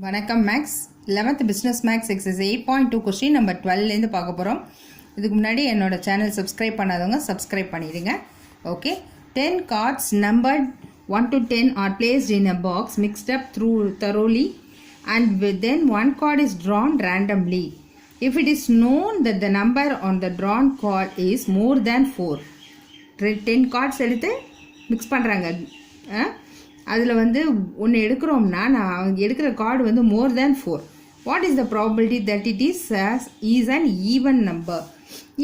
வணக்கம் maths 11th business maths exercise 8.2 question number 12லேருந்து பார்க்க போகிறோம். இதுக்கு முன்னாடி என்னோட சேனல் சப்ஸ்கிரைப் பண்ணாதவங்க சப்ஸ்கிரைப் பண்ணிடுங்க. Okay, 10 cards numbered 1 to 10 are placed in a box mixed up thoroughly and then one card is drawn randomly. If it is known that the number on the drawn card is more than 4, 10 cards எடுத்து mix பண்ணுறாங்க. அதில் ஒன்று எடுக்கிறோம்னா நான் எடுக்கிற card more than 4. What is the probability that it is an even number?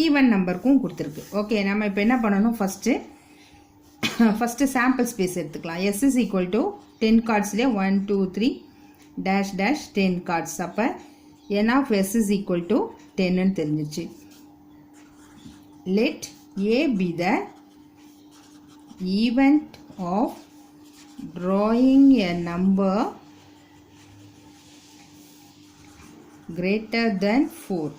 Even நம்பருக்கும் கொடுத்துருக்கு. Okay, நம்ம இப்போ என்ன பண்ணணும், ஃபஸ்ட்டு சாம்பிள் ஸ்பேஸ் எடுத்துக்கலாம். எஸ் இஸ் ஈக்குவல் டு 10 கார்ட்ஸ்லேயே 1 2 3 டேஷ் டேஷ் 10 கார்ட்ஸ். அப்போ n of S is equal to 10ன்னு தெரிஞ்சிச்சு. Let A B the event of drawing a number greater than 4.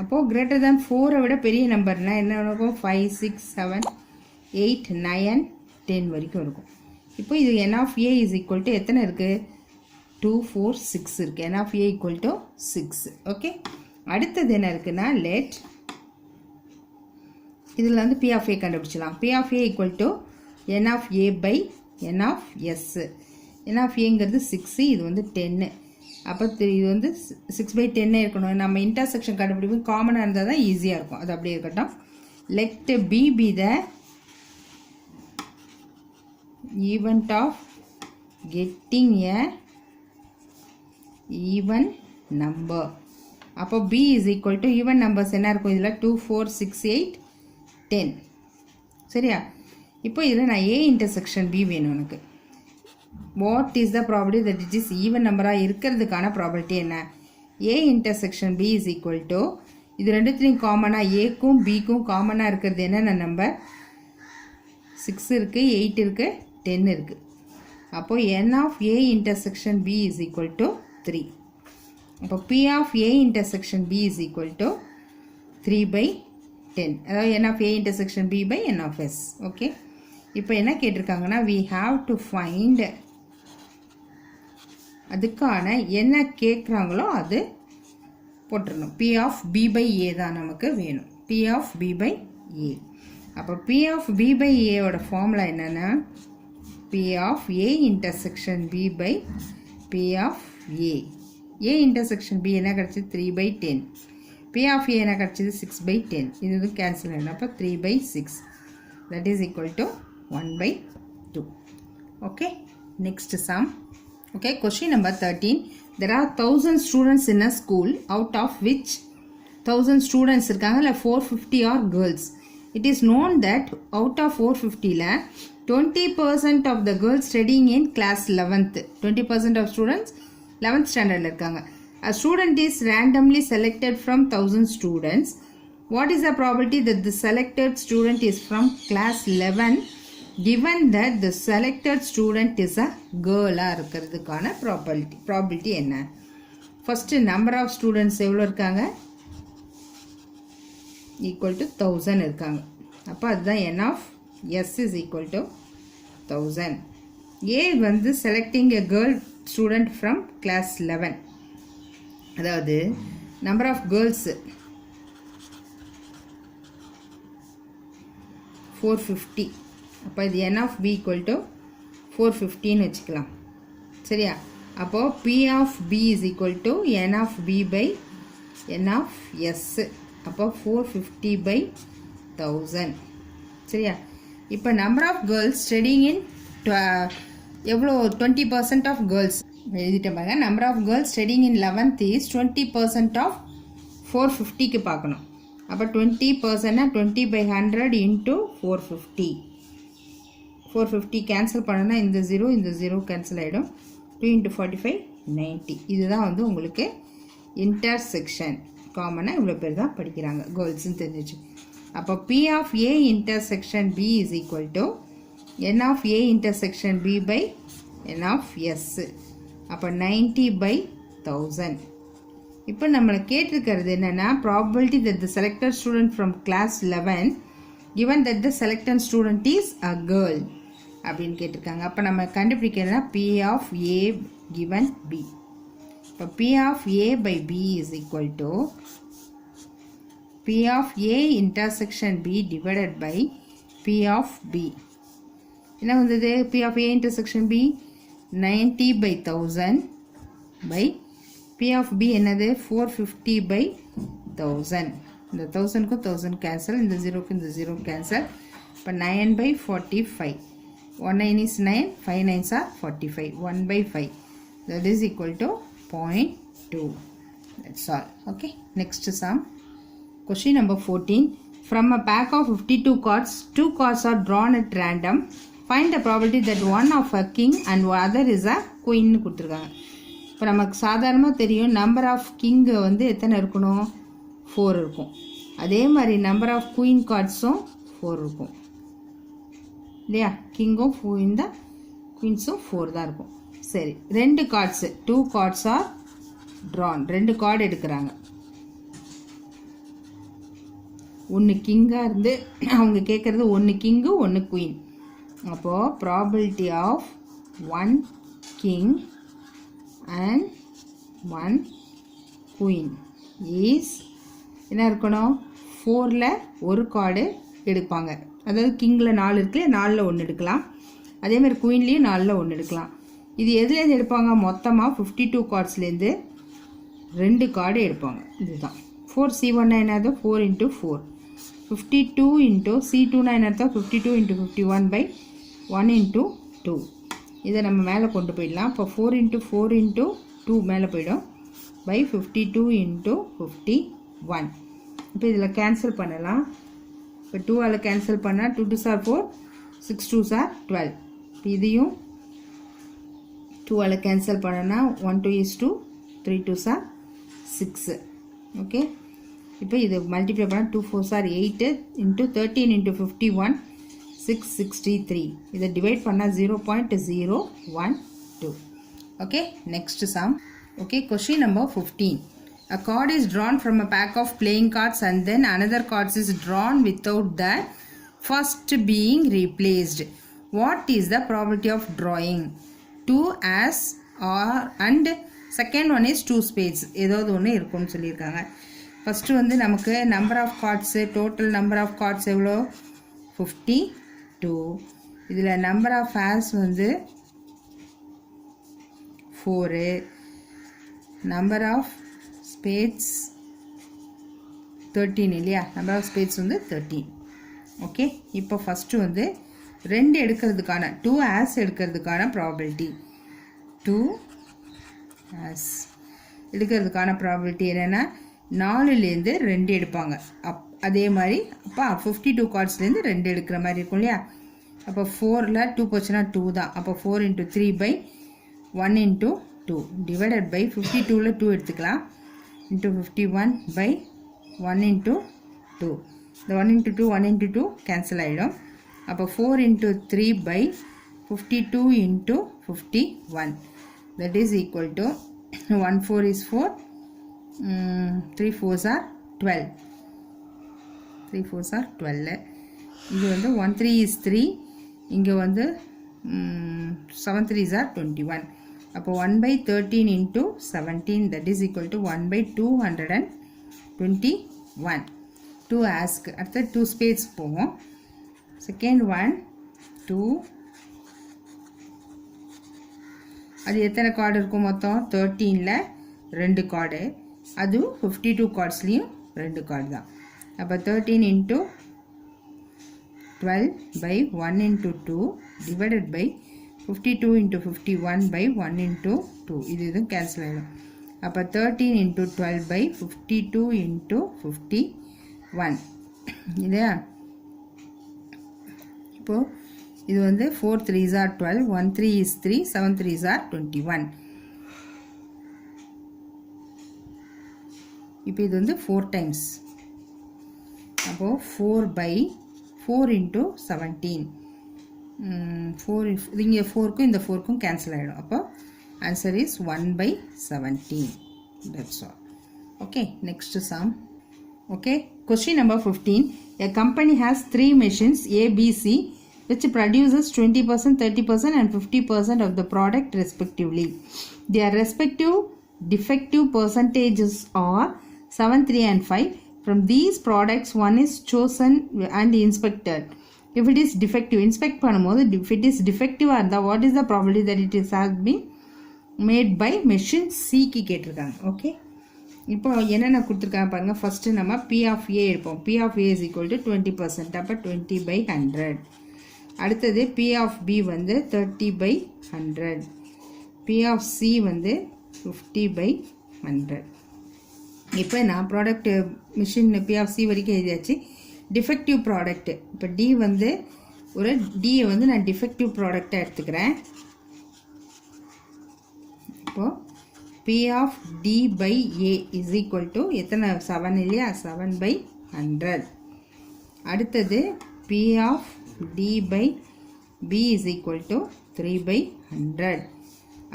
அப்போ greater than 4 விட பெரிய நம்பர்னா என்ன இருக்கும்? 5 6 7 8 9 10 வரைக்கும் இருக்கும். இப்போ இது n of a is equal to எத்தனை இருக்கு? 2 4 6 இருக்கு. n of a equal to 6. Okay, அடுத்தது என்ன இருக்குன்னா, let இதில் P of A கண்டுபிடிச்சலாம். P of A equal to N of A by N of S. N of Aங்கிறது 6, இது 10. அப்போ இது 6 by 10 இருக்கணும். நம்ம இன்டர்செக்ஷன் கண்டுபிடிப்போம், காமனாக இருந்தால் தான் ஈஸியாக இருக்கும். அது அப்படியே இருக்கட்டும். Let B be the event of getting a even number. அப்போ B is equal to even numbers என்ன இருக்கும்? இதில் 2 4 6 8 10. சரியா? இப்போ இதில் நான் A இன்டர்செக்ஷன் B வேணும் எனக்கு. What is the probability that it is even நம்பராக இருக்கிறதுக்கான ப்ராபபிலிட்டி என்ன? A intersection B is equal to, இது ரெண்டுத்துலையும் காமனாக ஏக்கும் பிக்கும் காமனாக இருக்கிறது என்னென்ன நம்பர்? 6 இருக்குது, 8 இருக்குது, 10 இருக்குது. அப்போது N of A intersection B is equal to 3. அப்போ P of A intersection B is equal to 3 by 10. அதாவது n of A intersection B by n of S. Okay, இப்போ என்ன கேட்டிருக்காங்கன்னா, we have to find, அதுக்கான என்ன கேட்குறாங்களோ அது போட்டுருணும். P of B by A தான் நமக்கு வேணும். P of B by A. அப்போ P of B by A ஓட ஃபார்முலா என்னென்னா, P of A intersection B by P of A. A intersection B என்ன கிடச்சி? 3 by 10. P of A என்ன கிடச்சிது? 6 by 10. இது கேன்சல் ஆகிடும். அப்போ 3 by 6 that is equal to 1 by 2. Okay, next sum. Okay, question number 13. There are 1000 students in a school, out of which 1000 students இருக்காங்க, இல்லை 450 are girls. It is known that out of 450ல 20% of the girls studying in class 11th. 20% of students 11th standardல இருக்காங்க. A student is randomly selected from 1000 students. What is the probability that the selected student is from class 11 given that the selected student is a girl? இருக்கிறதுக்கான probability என்ன? First, number of students எவ்வளோ இருக்காங்க? equal to 1000 இருக்காங்க. அப்போ அதுதான் n of S is equal to 1000. A selecting a girl student from class 11. அதாவது number of girls 450. அப்போ இது n of B equal to 450ன்னு வச்சுக்கலாம். சரியா? அப்போது P of B is equal to n of B by n of S. அப்போ 450 by 1000. சரியா? இப்போ number of girls studying in எவ்வளோ? 20% ஆஃப் கேர்ள்ஸ் எழுதிட்டேன் பாருங்க. Number of girls studying in 11th is 20% of 450க்கு பார்க்கணும். அப்போ 20%னா 20 by 100 இன்ட்டு 450. 450 கேன்சல் பண்ணனா இந்த 0 இந்த 0 கேன்சல் ஆகிடும். 2 × 45 90. இதுதான் உங்களுக்கு இன்டர்செக்ஷன். காமனாக இவ்வளோ பேர் தான் படிக்கிறாங்க, கேர்ள்ஸ்ன்னு தெரிஞ்சிச்சு. அப்போ P of A intersection B is equal to N of A intersection B by N of S. அப்போ 90 by 1000. இப்போ நம்மளை கேட்டிருக்கிறது என்னென்னா, probability that the selected student from class 11 given that the selected student is a girl. அப்படின்னு கேட்டிருக்காங்க. அப்போ நம்ம கண்டுபிடிக்கிறதுனா P of A given B. இப்போ P of A by B is equal to P of A intersection B divided by P of B. என்ன வந்தது? P of A intersection B 90 by 1000 by P of B என்னது? 450 by 1000. இந்த 1000க்கு 1000 cancel, இந்த 0க்கு இந்த 0 cancel. இப்போ 9 by 45. 1 9 is 9, 5 9s are 45. 1 by 5. That is equal to 0.2. That's all. Okay. Next sum. Question number 14. From a pack of 52 cards, 2 cards are drawn at random. Find the probability that one of a king and other is a queen. கொடுத்துருக்காங்க. இப்போ நமக்கு சாதாரணமாக தெரியும் number of king வந்து எத்தனை இருக்கணும்? 4 இருக்கும். அதே மாதிரி நம்பர் ஆஃப் குயின் கார்ட்ஸும் 4 இருக்கும் இல்லையா? கிங்கும் இந்த குயின்ஸும் 4 தான் இருக்கும். சரி, 2 cards 2 cards are drawn. 2 card எடுக்கிறாங்க. ஒன்று கிங்காக இருந்து அவங்க கேட்குறது ஒன்று கிங்கு ஒன்று குயின். அப்போது probability of 1 king and 1 queen is என்ன இருக்கணும்? 4ல் ஒரு கார்டு எடுப்பாங்க. அதாவது கிங்கில் 4 இருக்குல்ல, 4ல் 1 எடுக்கலாம். அதேமாதிரி குயின்லேயும் 4ல் 1 எடுக்கலாம். இது எதுலேருந்து எடுப்பாங்க? மொத்தமாக 52 கார்ட்ஸ்லேருந்து 2 கார்டு எடுப்பாங்க. இதுதான் 4C1 என்னது? 4 into 4. 52 into C2 என்னது? 52 into 51 by 1 into 2. இதை நம்ம மேலே கொண்டு போயிடலாம். இப்போ 4 into 4 into 2 மேலே போயிடும் by 52 into 51. இப்போ இதில் கேன்சல் பண்ணலாம். இப்போ 2ஆல் கேன்சல் பண்ணால் 2 2s are 4, 6 2s are 12. இப்போ இதையும் 2ஆல் கேன்சல் பண்ணனா 1 2 is 2, 3 2s are 6. ஓகே, இப்போ இது மல்டிப்ளை பண்ணால் 2 4s are 8 into 13 into 51 663. இதை டிவைட் பண்ணால் 0.012. Okay, next sum. Okay, question number 15. A card is drawn from a pack of playing cards and then another card is drawn without the first being replaced. What is the probability of drawing? 2 as or and second one is 2 spades. ஏதாவது ஒன்று இருக்கும்னு சொல்லியிருக்காங்க. First வந்து நமக்கு number of cards, total number of cards எவ்வளோ? 52. இதில் number of hairs வந்து 4. Number of spades 13 இல்லையா? நம்பர் ஆஃப் ஸ்பேட்ஸ் வந்து 13. ஓகே, இப்போ ஃபஸ்ட்டு வந்து 2 எடுக்கிறதுக்கான 2 ஆஸ் எடுக்கிறதுக்கான ப்ராபபிலிட்டி 2 ஆஸ் எடுக்கிறதுக்கான ப்ராபபிலிட்டி என்னென்னா 4லேருந்து 2 எடுப்பாங்க. அதே மாதிரி அப்போ 52 கார்ட்ஸ்லேருந்து 2 எடுக்கிற மாதிரி இருக்கும் இல்லையா? அப்போ 4ல் 2 போச்சுன்னா 2 தான். அப்போ 4 into 3 by 1 into 2 divided by 52ல் 2 எடுத்துக்கலாம் into 51 by 1 into 2. இந்த 1 into 2 1 into 2 கேன்சல் ஆகிடும். அப்போ 4 into 3 by 52 into 51. That is equal to 1 4 is 4, 3 4s are 12. 3 4s are 12. இங்கே வந்து 1 3 is 3. இங்கே வந்து 7 3s are 21. அப்போ 1 by 13 into 17, that is equal to 1 by 221. 2 ask. அடுத்து 2 spades போவோம். Second one 2. அது எத்தனை கார்டு இருக்கும் மொத்தம்? 13ல் 2 கார்டு. அதுவும் 52 கார்ட்ஸ்லேயும் 2 கார்டு தான். அப்போ 13 into 12 by 1 into 2 divided by 52 into 51 by 1 into 2. இதுவும் கேன்சல் ஆகிடும். அப்போ 13 into 12 by 52 into 51 இல்லையா? இப்போது இது வந்து 4 3s are 12, 1 3 is 3, 7 3s are 21. இப்போ இது வந்து 4 times. அப்போது 4 by 4 into 17. 4 இங்கே 4க்கும் இந்த 4க்கும் கேன்சல் ஆகிடும். அப்போ answer is 1 by 17. That's all. Okay, next sum. Okay, question number 15. A company has 3 machines A, B, C which produces 20%, 30% and 50% of the product respectively. Their respective defective percentages are 7, 3 and 5. From these products, one is chosen and inspected. If it is defective, inspect பண்ணும்போது if it is defective இருந்தால் what is the probability that it is has been made by machine C க்கு கேட்டிருக்காங்க. Okay, இப்போ என்னென்ன கொடுத்துருக்காங்க பாருங்கள். First நம்ம P of A எடுப்போம். P of A is equal to 20%. அப்போ 20/100. அடுத்தது P of B வந்து 30/100. P of C வந்து 50/100. இப்போ நான் product machine P of C வரைக்கும் எழுதியாச்சு. டிஃபெக்டிவ் ப்ராடக்ட்டு இப்போ D வந்து ஒரு டியை வந்து நான் டிஃபெக்டிவ் ப்ராடக்டாக எடுத்துக்கிறேன். இப்போது P of D by A is equal to எத்தனை 7 இல்லையா, 7/100. அடுத்தது P of D by B is equal to 3/100.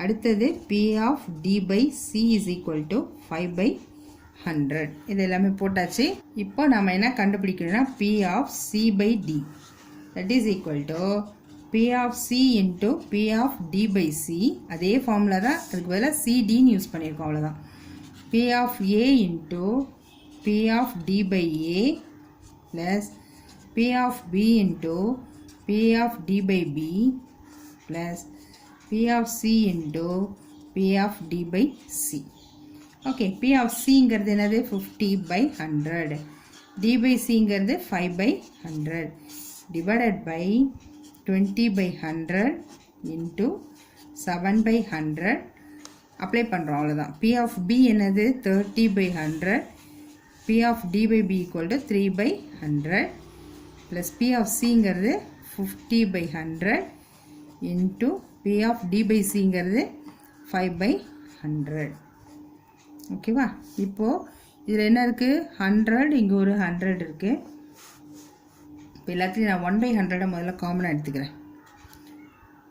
அடுத்தது P of D by C is equal to 5/100. இது எல்லாமே போட்டாச்சு. இப்போ நம்ம என்ன கண்டுபிடிக்கணும்னா P of C by D that is equal to P of C into P of D by C. அதே formula தான், அதுக்கு பதிலாக CDன்னு யூஸ் பண்ணியிருக்கோம், அவ்வளோதான். P of A into P of D by A plus P of B into P of D by B plus P of C into P of D by C. Okay, P of Cங்கிறது என்னது 50/100. D by Cங்கிறது 5/100 divided by 20/100 into 7/100 apply பண்ணுறோம், அவ்வளோதான். P of B என்னது 30/100. P of D by B equal to 3/100 plus P of Cங்கிறது 50/100 into P of D by Cங்கிறது 5/100. ஓகேவா? இப்போது இதில் என்ன இருக்குது, 100, இங்கே ஒரு 100 இருக்குது. இப்போ எல்லாத்துலேயும் நான் 1/100 முதல்ல காமனாக எடுத்துக்கிறேன்.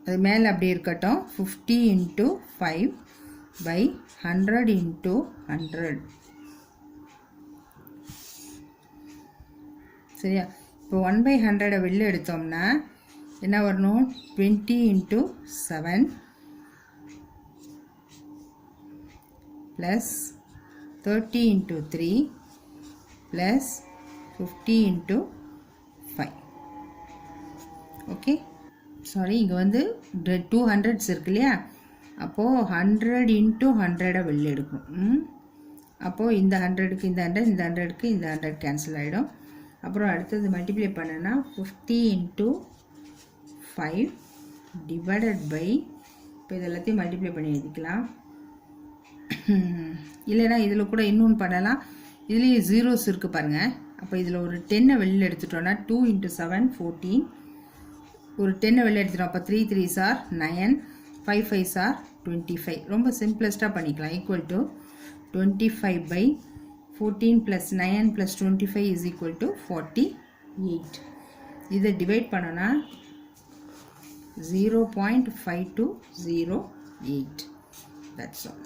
அது மேலே அப்படி இருக்கட்டும். 50 into 5/100 into 100. சரியா? இப்போ 1/100 வெளில எடுத்தோம்னா என்ன வரணும், 20 into 7 plus 30 into 3 plus 50 into 5. Okay, sorry, இங்கே வந்து 200s இருக்கு இல்லையா, அப்போது 100 into 100 வெளில எடுக்கணும். அப்போது இந்த 100க்கு இந்த 100, இந்த 100க்கு இந்த 100 கேன்சல் ஆகிடும். அப்புறம் அடுத்தது மல்டிப்ளை பண்ணனா 50 into 5 divided by, இப்போ இது எல்லாத்தையும் மல்டிப்ளை பண்ணி எழுதிக்கலாம். இல்லைனா இதில் கூட இன்னொன்று பண்ணலாம். இதுலேயே ஜீரோஸ் இருக்குது பாருங்கள். அப்போ இதில் ஒரு 10 வெளியில் எடுத்துட்டோன்னா 2 into 7 14. ஒரு 10 வெளியில் எடுத்துட்டோம். அப்போ 3 3s are 9, 5 5s are 25. ரொம்ப சிம்பிளஸ்ட்டாக பண்ணிக்கலாம். Equal to 25/14 plus 9 plus 25 is equal to 48. இதை டிவைட் பண்ணோன்னா 0.5208. that's all.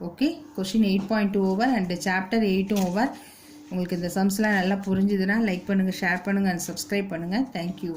Okay, question 8.2 over and chapter 8 over. உங்களுக்கு இந்த சம்ஸ்லாம் நல்லா புரிஞ்சுதுன்னா லைக் பண்ணுங்கள், ஷேர் பண்ணுங்கள் அண்ட் சப்ஸ்கிரைப் பண்ணுங்கள். தேங்க்யூ.